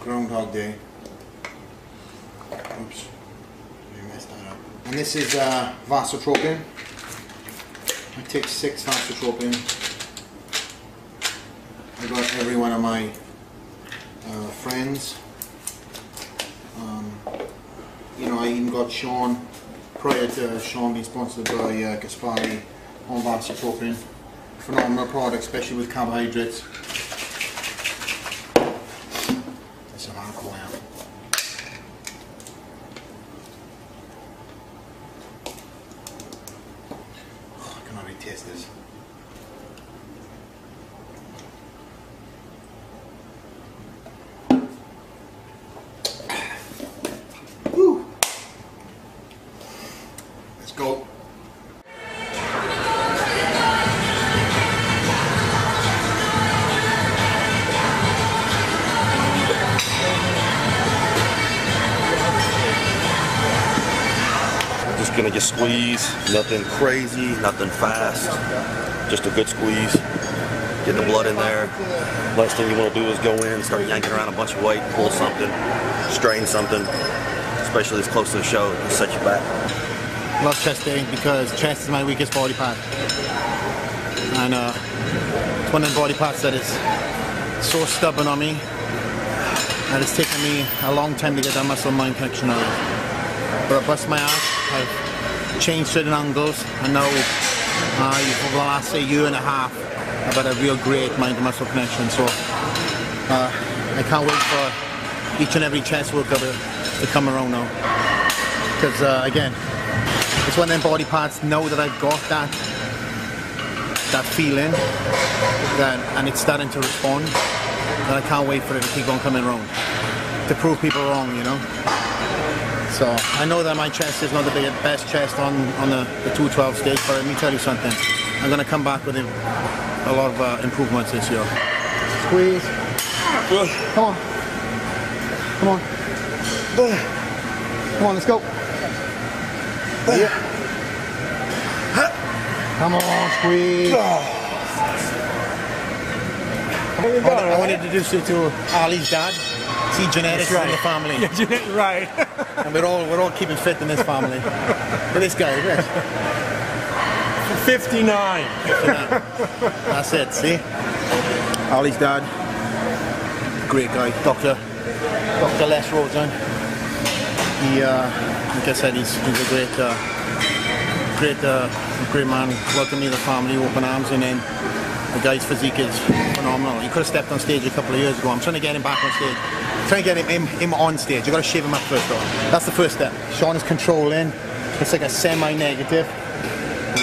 Groundhog Day. Oops, I messed that up. And this is vasotropin. I take 6 vasotropin. I got every one of my friends. You know, I even got Sean, prior to Sean being sponsored by Gaspari on vasotropin. Phenomenal product, especially with carbohydrates. There's some alcohol now. Oh, I can already taste this. Woo. Let's go. Just gonna just squeeze, nothing crazy, nothing fast, just a good squeeze. Get the blood in there. Last thing you want to do is go in, start yanking around a bunch of weight, pull something, strain something, especially this close to the show, it'll set you back. Love chest day because chest is my weakest body part, and it's one of the body parts that is so stubborn on me that it's taken me a long time to get that muscle-mind connection out of it. But I bust my ass, I've changed certain angles, and now over the last say year and a half I've had a real great mind-to-muscle connection. So I can't wait for each and every chest workout to come around now, because again, it's one of them body parts now that I've got that feeling and it's starting to respond, and I can't wait for it to keep on coming around to prove people wrong, you know. So I know that my chest is not the best chest on the 212 stage, but let me tell you something, I'm going to come back with a lot of improvements this year. Squeeze. Come on. Come on. Come on, let's go. Yeah. Come on, squeeze. I want to introduce you to Ali's dad. See, genetics in the family. Yeah, right. And we're all keeping fit in this family. Look at this guy, look at this. 59. 59. That's it, see? Ali's dad. Great guy. Dr. Les Rosen. He, like I said, he's a great man. Welcome me to the family, open arms, and then the guy's physique is phenomenal. He could have stepped on stage a couple of years ago. I'm trying to get him back on stage. I'm trying to get him on stage. You've got to shave him up first though. That's the first step. Sean is controlling. It's like a semi-negative.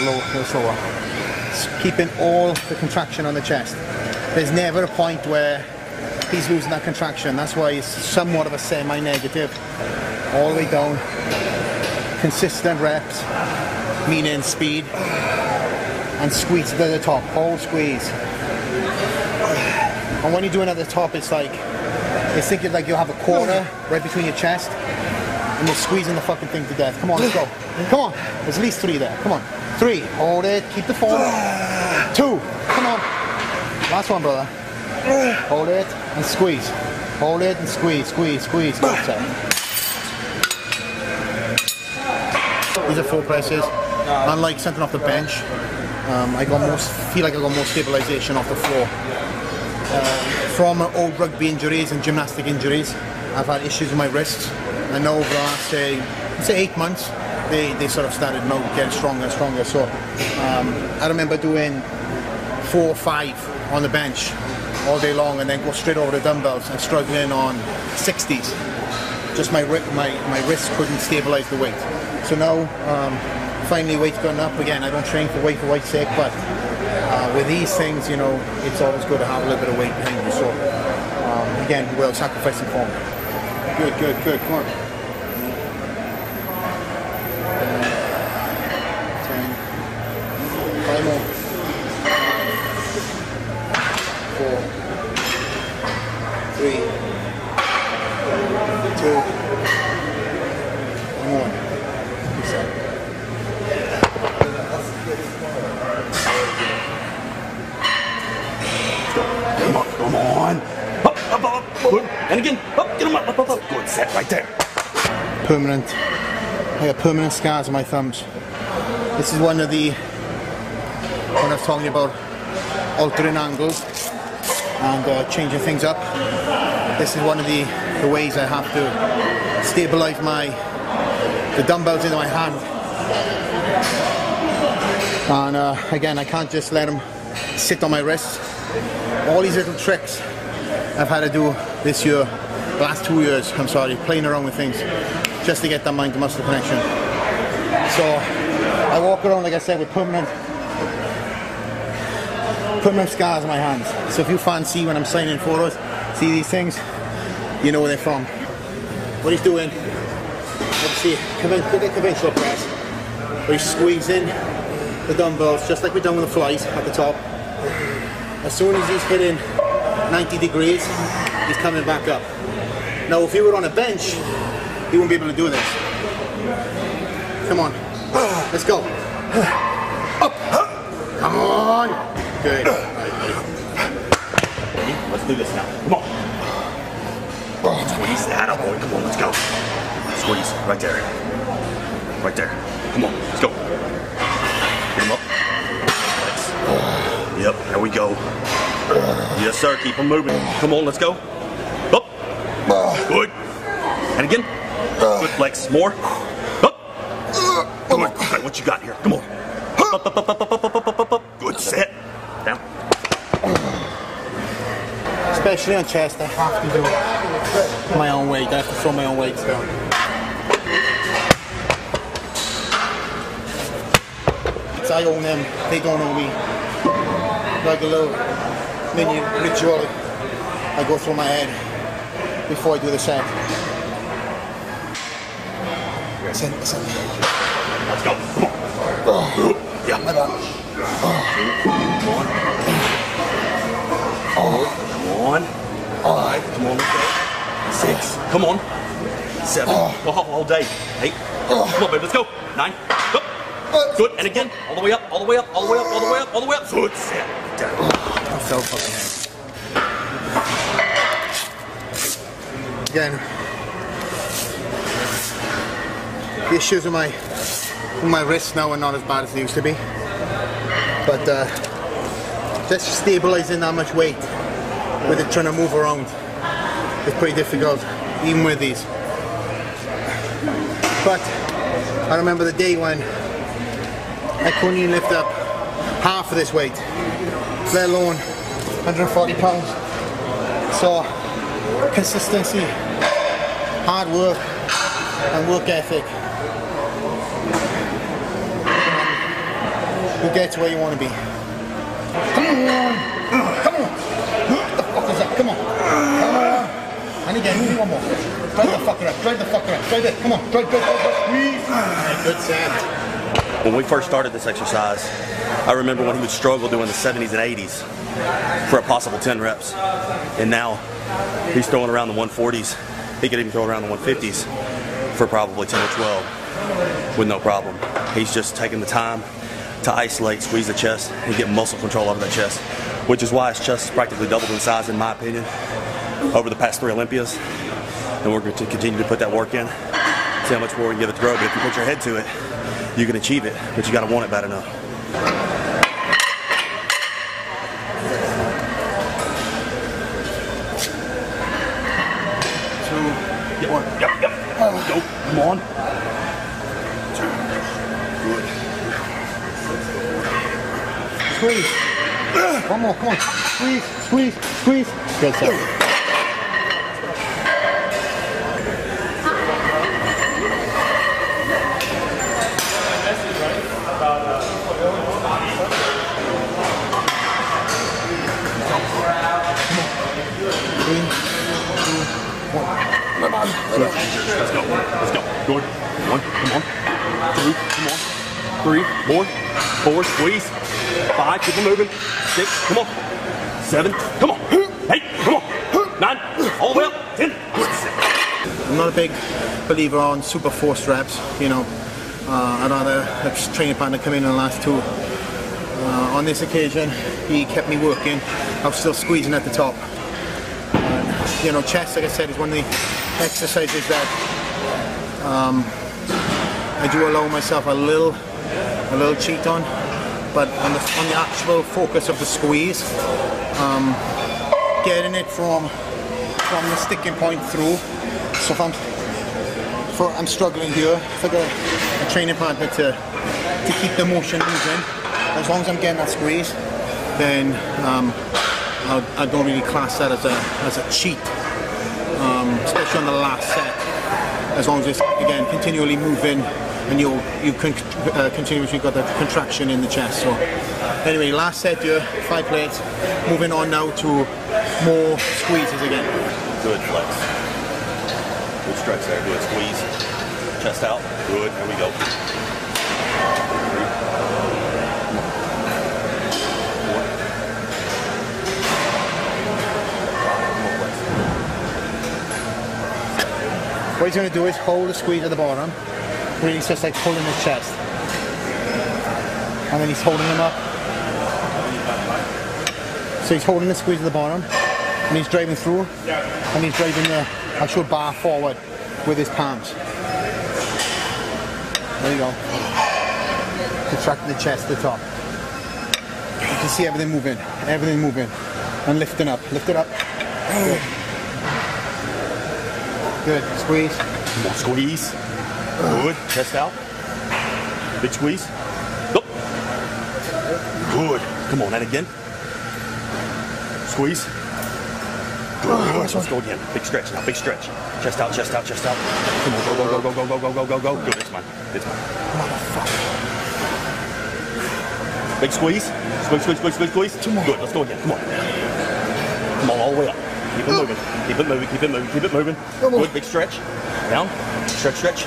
Low, slower. It's keeping all the contraction on the chest. There's never a point where he's losing that contraction. That's why it's somewhat of a semi-negative. All the way down. Consistent reps, meaning speed. And squeeze to the top, whole squeeze. And when you're doing it at the top, it's thinking like you'll have a quarter right between your chest, and you're squeezing the fucking thing to death. Come on, let's go. Come on, there's at least 3 there. Come on, 3. Hold it, keep the form. 2. Come on. Last one, brother. Hold it and squeeze. Hold it and squeeze, squeeze, squeeze. These are 4 presses. Unlike something off the bench, I feel like I got more stabilization off the floor. From old rugby injuries and gymnastic injuries, I've had issues with my wrists, and now over the last say 8 months, they sort of started getting stronger and stronger. So I remember doing 4 or 5 on the bench all day long, and then go straight over the dumbbells and struggling on 60s. Just my wrists couldn't stabilize the weight. So now, finally weight's gone up again. I don't train for weight's sake, but with these things, you know, it's always good to have a little bit of weight behind you. So again, we'll sacrifice some form. Good, good, good. Come on. 10. 5 more. 4. 3. 2. 1. Come on. Up, up, up. And again. Up, get them up. Good set right there. Permanent. I got permanent scars on my thumbs. This is one of the, when I was talking about altering angles and changing things up, this is one of the ways I have to stabilize the dumbbells into my hand. And again, I can't just let them sit on my wrists. All these little tricks I've had to do this year, the last 2 years, I'm sorry, playing around with things, just to get that mind to muscle connection. So I walk around, like I said, with permanent scars on my hands. So if you fancy when I'm signing photos, see these things, you know where they're from. What he's doing, obviously, conventional press, where he's squeezing the dumbbells, just like we've done with the flies at the top. As soon as he's hitting 90 degrees, he's coming back up. Now, if you were on a bench, you wouldn't be able to do this. Come on, let's go. Up, come on. Good. Let's do this now. Come on. Squeeze that up, boy. Come on, let's go. Squeeze right there. Right there. Come on, let's go. Get him up. Nice. Yep, there we go. Yes, sir. Keep them moving. Come on, let's go. Up. Good. And again. Good flex. More. Up. Good. Okay, what you got here? Come on. Up. Good set. Down. Especially on chest, I have to do my own weight. I have to throw my own weights down. I own them, they don't own me. Like a little mini ritual I go through my head before I do the set. Listen. Let's go. Come on. Yeah. My bad. Come on. Come on. 5. Come on, let's go. 6. Come on. 7. All day. 8. Come on, baby, let's go. 9. Up. Good. And again. All the way up. All the way up. All the way up. All the way up. All the way up. Good. Set. Down. I'm so fucking heavy. Again, the issues with my wrists now are not as bad as they used to be. But just stabilizing that much weight with it trying to move around is pretty difficult, even with these. But I remember the day when I couldn't even lift up half of this weight, let alone 140 pounds. So consistency, hard work, and work ethic will get to where you want to be. Come on! Come on! What the fuck is that? Come on! Come on! And again, maybe one more. Drive the fucker up, drive the fucker up, drive it, come on, drive. Alright, good set. When we first started this exercise, I remember when he would struggle doing the 70s and 80s for a possible 10 reps. And now he's throwing around the 140s. He could even throw around the 150s for probably 10 or 12 with no problem. He's just taking the time to isolate, squeeze the chest, and get muscle control over that chest, which is why his chest is practically doubled in size, in my opinion, over the past 3 Olympias. And we're going to continue to put that work in, see how much more we can give it to grow. But if you put your head to it, you can achieve it, but you got to want it bad enough. Yep. Go. Come on. 2. Good. Squeeze. One more, come on. Squeeze. Good set. Let's go. Good. 1. Come on. 2. Come on. 3. More. 4. Squeeze. 5. Keep it moving. 6. Come on. 7. Come on. 8. Come on. 9. All the way up. 10. I'm not a big believer on super forced reps. You know, I'd rather a training partner come in the last 2. On this occasion, he kept me working. I was still squeezing at the top. You know, chest, like I said, is one of the exercises that I do allow myself a little cheat on, but on the actual focus of the squeeze, getting it from the sticking point through. So if I'm struggling here, if I got a training partner to keep the motion moving, as long as I'm getting that squeeze, then I don't really class that as a cheat, especially on the last set. As long as it's, again, continually moving and you continuously got that contraction in the chest. So anyway, last set here, 5 plates. Moving on now to more squeezes again. Good flex. Good stretch there. Good squeeze. Chest out. Good. Here we go. What he's going to do is hold the squeeze at the bottom. Really, it's just like pulling his chest. And then he's holding him up. So he's holding the squeeze at the bottom, and he's driving through, and he's driving the actual bar forward with his palms. There you go. Contracting the chest at the top. You can see everything moving, and lifting up, lift it up. Good. Good, squeeze. More squeeze. Good, chest out. Big squeeze. Go. Good. Come on, and again. Squeeze. Good. Let's go again. Big stretch now, big stretch. Chest out, chest out, chest out. Come on, go. Good, it's mine. Motherfucker. Big squeeze. Squeeze. Good, let's go again. Come on, all the way up. Keep it moving. Good, big stretch. Down. Stretch.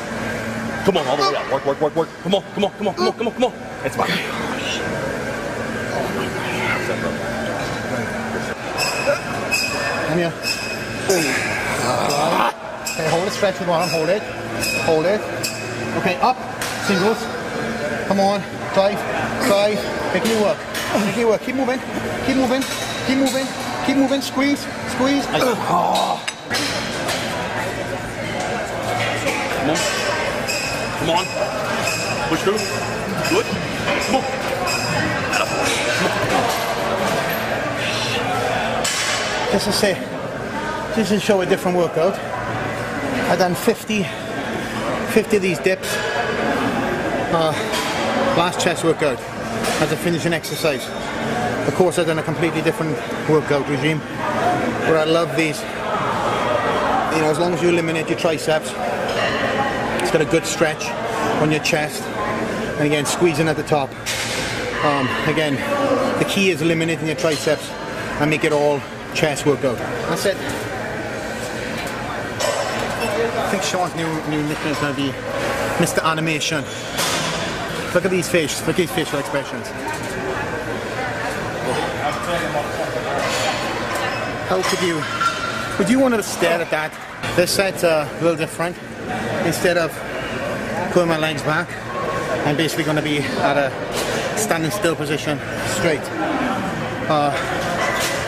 Come on, all the way up. Work. Come on. It's fine. Come here. Okay, hold it, stretch with one arm, hold it. Okay, up, singles. Come on, drive. Making it work. Keep moving. Squeeze. Come on. Push through. Good. Come on. Just to show a different workout. I've done 50 of these dips. Last chest workout as a finishing exercise. Of course, I've done a completely different workout regime, but I love these. You know, as long as you eliminate your triceps, it's got a good stretch on your chest, and again, squeezing at the top. Again, the key is eliminating your triceps and make it all chest workout. That's it. I think Sean's new nickname is going to be Mr. Animation. Look at these faces. Look at these facial expressions. How would you want to stare at that? This set's a little different. Instead of pulling my legs back, I'm basically going to be at a standing still position, straight.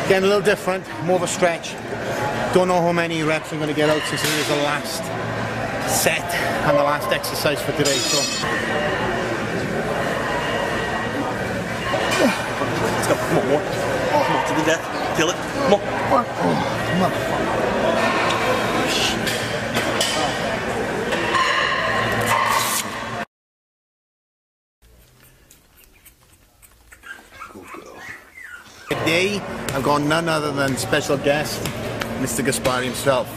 Again, a little different, more of a stretch. Don't know how many reps I'm going to get out since it is the last set and the last exercise for today. So let's go. Come on, more. Come on, to the death. Kill it. Come on. Today, I've got none other than special guest, Mr. Gaspari himself.